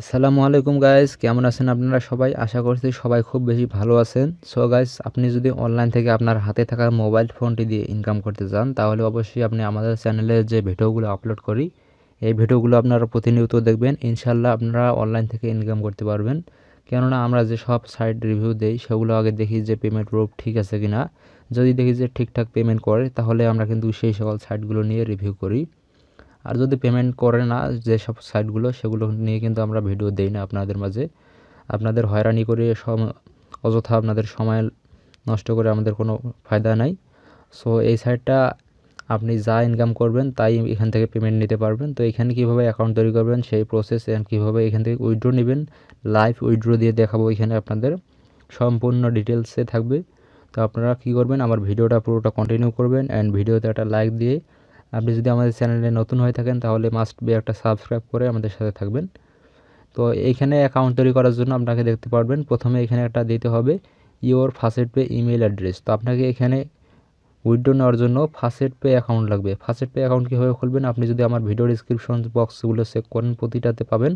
আসসালামু আলাইকুম গাইস, কেমন আছেন আপনারা সবাই? আশা করছি সবাই খুব বেশি ভালো আছেন। সো গাইস, আপনি যদি অনলাইন থেকে আপনার হাতে থাকা মোবাইল ফোনটি দিয়ে ইনকাম করতে চান, তাহলে অবশ্যই আপনি আমাদের চ্যানেলে যে ভিডিওগুলো আপলোড করি, এই ভিডিওগুলো আপনারা প্রতিনিয়ত দেখবেন। ইনশাল্লাহ আপনারা অনলাইন থেকে ইনকাম করতে পারবেন। কেননা আমরা যে সব সাইট রিভিউ দেই, সেগুলো আগে দেখি যে পেমেন্ট প্রুফ ঠিক আছে কিনা। যদি দেখি যে ঠিকঠাক পেমেন্ট করে, তাহলে আমরা কিন্তু সেই সকল সাইটগুলো নিয়ে রিভিউ করি। আর যদি পেমেন্ট করে না যেসব সাইটগুলো, সেগুলো নিয়ে কিন্তু আমরা ভিডিও দেই না আপনাদের মাঝে। আপনাদের হয়রানি করে অযথা আপনাদের সময় নষ্ট করে আমাদের কোনো ফায়দা নাই। সো এই সাইটটা আপনি যা ইনকাম করবেন তাই এখান থেকে পেমেন্ট নিতে পারবেন। তো এখানে কীভাবে অ্যাকাউন্ট তৈরি করবেন সেই প্রসেস অ্যান্ড কীভাবে এখান থেকে উইথড্র নেবেন, লাইভ উইথড্র দিয়ে দেখাবো এখানে আপনাদের, সম্পূর্ণ ডিটেলসে থাকবে। তো আপনারা কী করবেন, আমার ভিডিওটা পুরোটা কন্টিনিউ করবেন অ্যান্ড ভিডিওতে একটা লাইক দিয়ে, আপনি যদি আমাদের চ্যানেলে নতুন হয়ে থাকেন তাহলে মাস্ট বি একটা সাবস্ক্রাইব করে আমাদের সাথে থাকবেন। তো এইখানে অ্যাকাউন্ট তৈরি করার জন্য আপনাকে দেখতে পারবেন প্রথমে এখানে একটা দিতে হবে your first pay email address. তো আপনাকে এখানে উইথড্র নেওয়ার জন্য ফার্স্ট পে অ্যাকাউন্ট লাগবে। ফার্স্ট পে অ্যাকাউন্ট কীভাবে খুলবেন, আপনি যদি আমার ভিডিও ডিসক্রিপশন বক্সগুলো চেক করেন, প্রতিটাতে পাবেন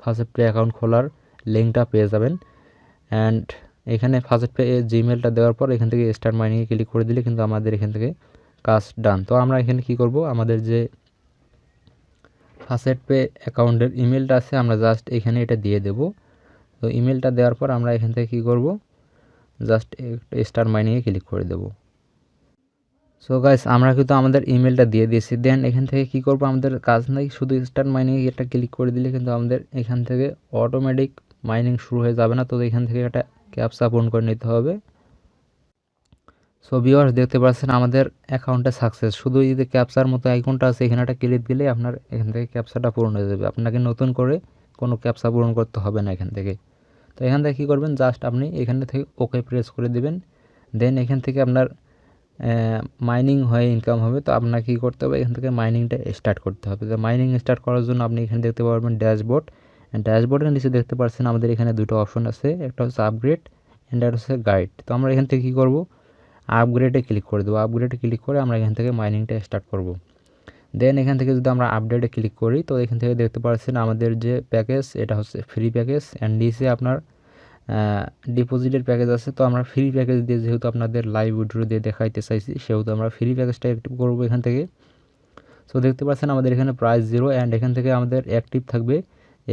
ফার্স্ট পে অ্যাকাউন্ট খোলার লিঙ্কটা পেয়ে যাবেন। অ্যান্ড এখানে ফার্স্ট পে জিমেলটা দেওয়ার পর এখান থেকে স্টার্ট মাইনিংয়ে ক্লিক করে দিলে কিন্তু আমাদের এখান থেকে কাজ ডান। তো আমরা এখানে কি করব, আমাদের যে ফার্স্ট পে অ্যাকাউন্টের ইমেলটা আছে আমরা জাস্ট এখানে এটা দিয়ে দেব। তো ইমেলটা দেওয়ার পর আমরা এখান থেকে কি করব, জাস্ট স্টার মাইনিংয়ে ক্লিক করে দেব। সো গাইস, আমরা কিন্তু আমাদের ইমেলটা দিয়ে দিয়েছি। দেন এখান থেকে কি করব, আমাদের কাজ নাই, শুধু স্টার মাইনিংয়ে এটা ক্লিক করে দিলে কিন্তু আমাদের এখান থেকে অটোমেটিক মাইনিং শুরু হয়ে যাবে না। তো এখান থেকে একটা ক্যাপচা পূরণ করে নিতে হবে। সো ভিউয়ার্স, দেখতে পাচ্ছেন আমাদের অ্যাকাউন্টটা সাকসেস। শুধু এই যে ক্যাপচার মতো আইকনটা আছে এখানে একটা ক্লিক দিলে আপনার এখান থেকে ক্যাপচাটা পূরণ হয়ে যাবে। আপনাকে নতুন করে কোনো ক্যাপচা পূরণ করতে হবে না এখান থেকে। তো এখান থেকে কী করবেন, জাস্ট আপনি এখান থেকে ওকে প্রেস করে দেবেন। দেন এখান থেকে আপনার মাইনিং হয়ে ইনকাম হবে। তো আপনাকে কী করতে হবে, এখান থেকে মাইনিংটা স্টার্ট করতে হবে। তো মাইনিং স্টার্ট করার জন্য আপনি এখানে দেখতে পারবেন ড্যাশবোর্ড। ড্যাশবোর্ডের নিচে দেখতে পাচ্ছেন আমাদের এখানে দুটো অপশন আছে, একটা হচ্ছে আপগ্রেড অ্যান্ড একটা হচ্ছে গাইড। তো আমরা এখান থেকে কী করব, আপগ্রেডে ক্লিক করে দেবো। আপগ্রেডে ক্লিক করে আমরা এখান থেকে মাইনিংটা স্টার্ট করব। দেন এখান থেকে যদি আমরা আপডেটে ক্লিক করি, তো এখান থেকে দেখতে পাচ্ছেন আমাদের যে প্যাকেজ, এটা হচ্ছে ফ্রি প্যাকেজ অ্যান্ড নিচে আপনার ডিপোজিটের প্যাকেজ আছে। তো আমরা ফ্রি প্যাকেজ দিয়ে যেহেতু আপনাদের লাইভ উইথড্র দিয়ে দেখাইতে চাইছি, সেহেতু আমরা ফ্রি প্যাকেজটা অ্যাক্টিভ করবো এখান থেকে। সো দেখতে পাচ্ছেন আমাদের এখানে প্রাইস 0 অ্যান্ড এখান থেকে আমাদের অ্যাক্টিভ থাকবে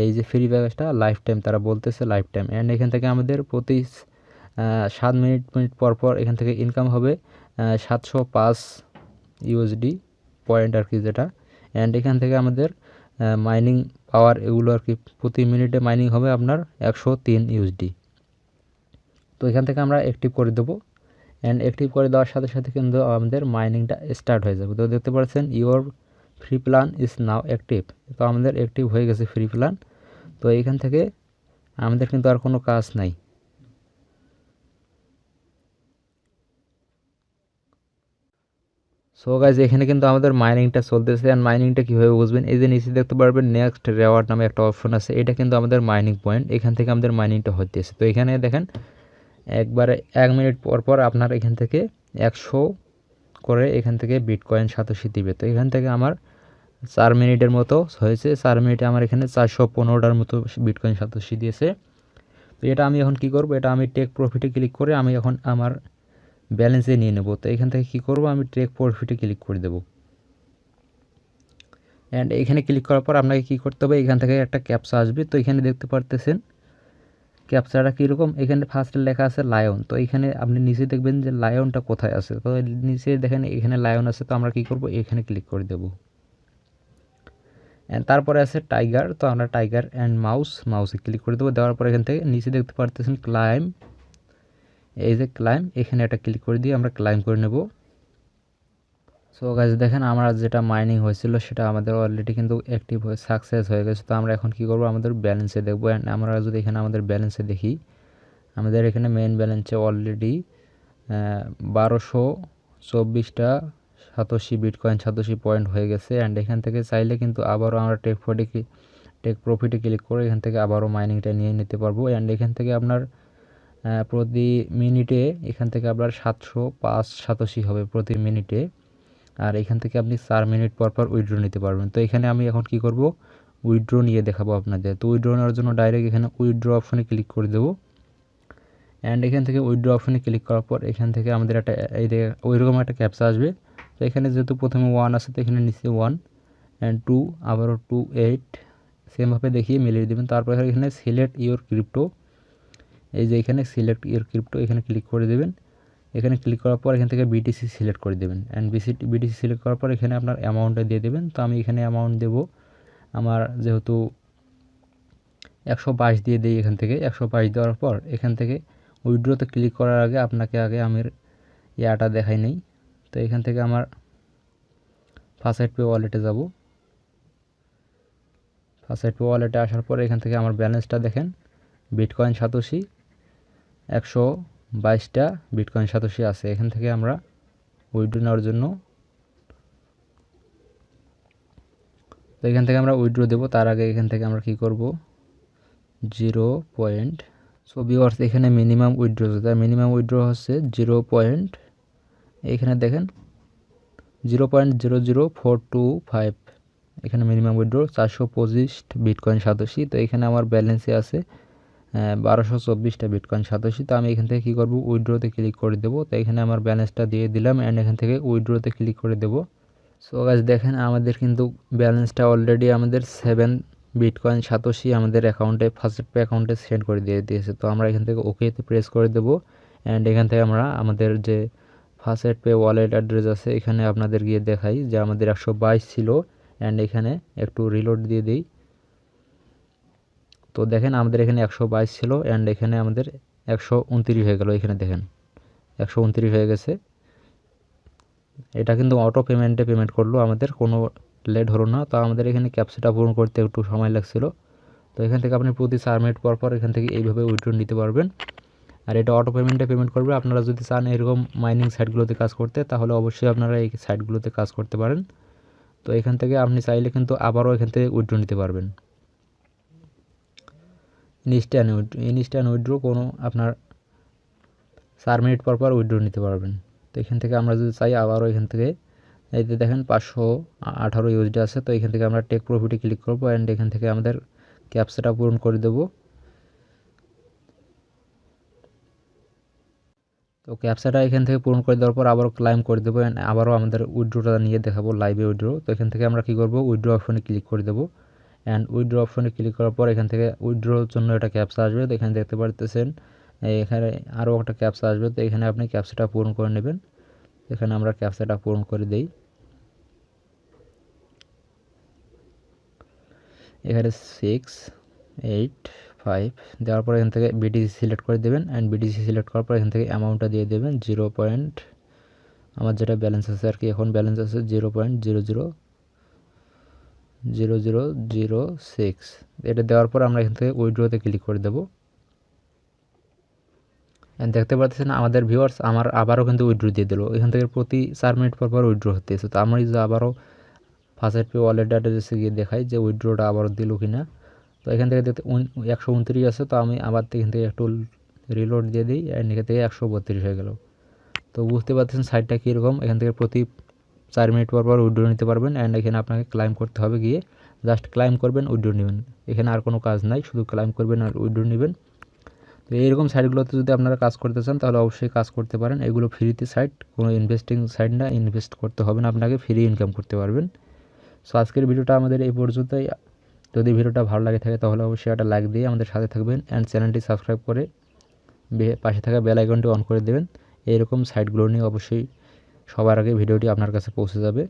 এই যে ফ্রি প্যাকেজটা লাইফ টাইম, তারা বলতেছে লাইফ টাইম। অ্যান্ড এখান থেকে আমাদের প্রতি 7 মিনিট পর পর এখান থেকে ইনকাম হবে 705 ইউএসডি পয়েন্ট আর কি যেটা। অ্যান্ড এখান থেকে আমাদের মাইনিং পাওয়ার এগুলো আর কি, প্রতি মিনিটে মাইনিং হবে আপনার 103 ইউএসডি। তো এখান থেকে আমরা অ্যাক্টিভ করে দেবো। অ্যান্ড অ্যাক্টিভ করে দেওয়ার সাথে সাথে কিন্তু আমাদের মাইনিংটা স্টার্ট হয়ে যাবে। তো দেখতে পাচ্ছেন your free plan is now active. তো আমাদের অ্যাক্টিভ হয়ে গেছে ফ্রি প্ল্যান। তো এইখান থেকে আমাদের কিন্তু আর কোনো কাজ নাই। সো গাইজ, এখানে কিন্তু আমাদের মাইনিংটা চলতেছে। অ্যান্ড মাইনিংটা কীভাবে বুঝবেন, এই যে নিচে দেখতে পারবেন নেক্সট রেওয়ার্ড নামে একটা অপশন আছে, এটা কিন্তু আমাদের মাইনিং পয়েন্ট। এখান থেকে আমাদের মাইনিংটা হতেছে। তো এখানে দেখেন একবারে 1 মিনিট পর পর আপনার এখান থেকে 100 করে এখান থেকে বিটকয়েন সাতোশি দিবে। তো এখান থেকে আমার 4 মিনিটের মতো হয়েছে। 4 মিনিটে আমার এখানে 415টার মতো বিটকয়েন সাতোশি দিয়েছে। তো এটা আমি এখন কি করব, এটা আমি টেক প্রফিটে ক্লিক করে আমি এখন আমার ব্যালেন্সে নিয়ে নেব। তো এখান থেকে কী করব, আমি টেক প্রফিটে ক্লিক করে দেবো। অ্যান্ড এখানে ক্লিক করার পর আপনাকে কী করতে হবে, এখান থেকে একটা ক্যাপচা আসবে। তো এখানে দেখতে পারতেছেন ক্যাপচাটা কীরকম, এখানে ফার্স্টে লেখা আছে লায়ন। তো এখানে আপনি নিচে দেখবেন যে লায়নটা কোথায় আছে। তো নিচে দেখেন এখানে লায়ন আছে। তো আমরা কী করব, এখানে ক্লিক করে দেব। অ্যান্ড তারপরে আছে টাইগার। তো আমরা টাইগার অ্যান্ড মাউসে ক্লিক করে দেবো। দেওয়ার পর এখান থেকে নিচে দেখতে পারতেছেন ক্লাইম, এই যে ক্লাইম, এখানে একটা ক্লিক করে দিয়ে আমরা ক্লাইম করে নেব। সো গাইজ, দেখেন আমরা যেটা মাইনিং হয়েছিল সেটা আমাদের অলরেডি কিন্তু অ্যাক্টিভ হয়ে সাকসেস হয়ে গেছে। তো আমরা এখন কী করবো, আমাদের ব্যালেন্সে দেখবো। অ্যান্ড আমরা যদি এখানে আমাদের ব্যালেন্সে দেখি, আমাদের এখানে মেইন ব্যালেন্সে অলরেডি 1224টা সাতোশি বিটকয়েন সাতোশি পয়েন্ট হয়ে গেছে। অ্যান্ড এখান থেকে চাইলে কিন্তু আবারও আমরা টেক প্রফিটে ক্লিক করে এখান থেকে আবারও মাইনিংটা নিয়ে নিতে পারবো। অ্যান্ড এখান থেকে আপনার প্রতি মিনিটে এখান থেকে আপনার 705 সাতোশি হবে প্রতি মিনিটে। আর এখান থেকে আপনি 4 মিনিট পর পর উইথড্র নিতে পারবেন। তো এখানে আমি এখন কি করব, উইথড্র নিয়ে দেখাবো আপনাদের। তো উইথড্র নেওয়ার জন্য ডাইরেক্ট এখানে উইথড্র অপশনে ক্লিক করে দেবো। অ্যান্ড এখান থেকে উইথড্র অপশনে ক্লিক করার পর এখান থেকে আমাদের একটা ওইরকম একটা ক্যাপচা আসবে। তো এখানে যেহেতু প্রথমে 1 আছে তো এখানে নিচে 1 অ্যান্ড 2 আবারও 2 8 সেমভাবে দেখিয়ে মিলিয়ে দেবেন। তারপর এখানে সিলেক্ট ইওর ক্রিপ্টো, এই যে এখানে সিলেক্ট ইওর ক্রিপ্টো এখানে ক্লিক করে দেবেন। এখানে ক্লিক করার পর এখান থেকে বিটিসি সিলেক্ট করে দেবেন। অ্যান্ড বিটিসি সিলেক্ট করার পর এখানে আপনার অ্যামাউন্টটা দিয়ে দেবেন। তো আমি এখানে অ্যামাউন্ট দেবো, আমার যেহেতু 122 দিয়ে দিই, এখান থেকে 122 দেওয়ার পর এখান থেকে উইথড্রোতে ক্লিক করার আগে আপনাকে আগে আমার ইয়াটা দেখাই নেই। তো এখান থেকে আমার ফার্স্ট পে ওয়ালেটে যাব। ফার্স্ট পে ওয়ালেটে আসার পর এখান থেকে আমার ব্যালেন্সটা দেখেন, বিটকয়েন সাতোশি 122টা বিটকয়েন সাতোশি আছে। এখান থেকে আমরা উইথড্র নেওয়ার জন্য, তো এখান থেকে আমরা উইথড্র দেবো। তার আগে এখান থেকে আমরা কি করব, 0 পয়েন্ট, সো ভিউয়ার্স এখানে মিনিমাম উইথড্র, তার মিনিমাম উইথড্র হচ্ছে 0 পয়েন্ট, এখানে দেখেন 0.00425, এখানে মিনিমাম উইথড্র 425 বিটকয়েন সাতোশি। তো এখানে আমার ব্যালেন্সে আছে 1224টা বিটকয়েন সাতোশি। তো আমি এখান থেকে কী করব, উইথড্রোতে ক্লিক করে দেবো। তো এখানে আমার ব্যালেন্সটা দিয়ে দিলাম অ্যান্ড এখান থেকে উইথড্রোতে ক্লিক করে দেবো। সো গাইস দেখেন আমাদের কিন্তু ব্যালেন্সটা অলরেডি আমাদের 7 বিটকয়েন সাতোশি আমাদের অ্যাকাউন্টে, ফার্স্ট পে অ্যাকাউন্টে সেন্ড করে দিয়েছে। তো আমরা এখান থেকে ওকেতে প্রেস করে দেবো অ্যান্ড এখান থেকে আমরা আমাদের যে ফার্স্ট পে ওয়ালেট অ্যাড্রেস আছে এখানে আপনাদের গিয়ে দেখাই যে আমাদের 122 ছিল অ্যান্ড এখানে একটু রিলোড দিয়ে দিই। তো দেখেন আমাদের এখানে 122 ছিল অ্যান্ড এখানে আমাদের 129 হয়ে গেল। এখানে দেখেন 129 হয়ে গেছে। এটা কিন্তু অটো পেমেন্টে পেমেন্ট করলো, আমাদের কোনো লেট হলো না। তো আমাদের এখানে ক্যাপচাটা পূরণ করতে একটু সময় লাগছিল। তো এখান থেকে আপনি প্রতি 4 মিনিট পর পর এখান থেকে এইভাবে উইথড্র নিতে পারবেন। আর এটা অটো পেমেন্টে পেমেন্ট করবে। আপনারা যদি চান এরকম মাইনিং সাইটগুলোতে কাজ করতে, তাহলে অবশ্যই আপনারা এই সাইটগুলোতে কাজ করতে পারেন। তো এখান থেকে আপনি চাইলে কিন্তু আবারও এখান থেকে উইথড্র নিতে পারবেন। ইনস্ট্যান্ট উইথড্র কোনো আপনার 4 মিনিট পর পর উইথড্র নিতে পারবেন। তো এখান থেকে আমরা যদি চাই আবারও এখান থেকে এই যে দেখেন 518 ইউএসডি আছে। তো এখান থেকে আমরা টেক প্রফিটে ক্লিক করবো অ্যান্ড এখান থেকে আমাদের ক্যাপচাটা পূরণ করে দেবো। তো ক্যাপচাটা এখান থেকে পূরণ করে দেওয়ার পর আবারও ক্লাইম করে দেবো অ্যান্ড আবারও আমাদের উইথড্রোটা নিয়ে দেখাবো, লাইভে উইথড্র। তো এখান থেকে আমরা কী করবো, উইথড্র অপশনে ক্লিক করে দেবো অ্যান্ড উইথড্র অপশনে ক্লিক করার পর এখান থেকে উইথড্রোর জন্য একটা ক্যাপচা আসবে। তো এখানে দেখতে পারতেছেন এখানে আরও একটা ক্যাপচা আসবে। তো এখানে আপনি ক্যাপচাটা পূরণ করে নেবেন। এখানে আমরা ক্যাপচাটা পূরণ করে দেই। এখানে 685 দেওয়ার পর এখান থেকে বিটিসি সিলেক্ট করে দেবেন অ্যান্ড বিটিসি সিলেক্ট করার পর এখান থেকে অ্যামাউন্টটা দিয়ে দেবেন 0 পয়েন্ট, আমার যেটা ব্যালেন্স আছে আর কি, এখন ব্যালেন্স আছে 0.000006। এটা দেওয়ার পর আমরা এখান থেকে উইথড্রোতে ক্লিক করে দেবো। দেখতে পাচ্ছেন আমাদের ভিউয়ার্স আমার আবারও কিন্তু উইথড্র দিয়ে দিল। এখান থেকে প্রতি 4 মিনিট পর পর উইথড্র হতেছে। তো আমরা যদি আবারও ফার্স্ট পে ওয়ালেট অ্যাড্রেসে গিয়ে দেখাই যে উইথড্রটা আবারও দিল কিনা। তো এখান থেকে দেখতে 129 আছে। তো আমি আবার এখান থেকে একটু রিলোড দিয়ে দিই অ্যান্ড এখান থেকে 132 হয়ে গেল। তো বুঝতে পারছেন সাইটটা কীরকম। এখান থেকে প্রতি 4 মিনিট পর পর উইথড্র নিতে পারবেন অ্যান্ড এখানে আপনাকে ক্লাইম করতে হবে, গিয়ে জাস্ট ক্লাইম করবেন, উইথড্র নেবেন। এখানে আর কোনো কাজ নাই, শুধু ক্লাইম করবেন আর উইথড্র নেবেন। তো এইরকম সাইটগুলোতে যদি আপনারা কাজ করতে চান তাহলে অবশ্যই কাজ করতে পারেন। এগুলো ফ্রিতে সাইট, কোনো ইনভেস্টিং সাইট না, ইনভেস্ট করতে হবে না আপনাকে, ফ্রি ইনকাম করতে পারবেন। সো আজকের ভিডিওটা আমাদের এই পর্যন্তই। যদি ভিডিওটা ভালো লাগে থাকে তাহলে অবশ্যই একটা লাইক দিয়ে আমাদের সাথে থাকবেন অ্যান্ড চ্যানেলটি সাবস্ক্রাইব করে পাশে থাকা বেল আইকনটি অন করে দেবেন। এইরকম সাইটগুলো নিয়ে অবশ্যই সবার আগে ভিডিওটি আপনার কাছে পৌঁছে যাবে।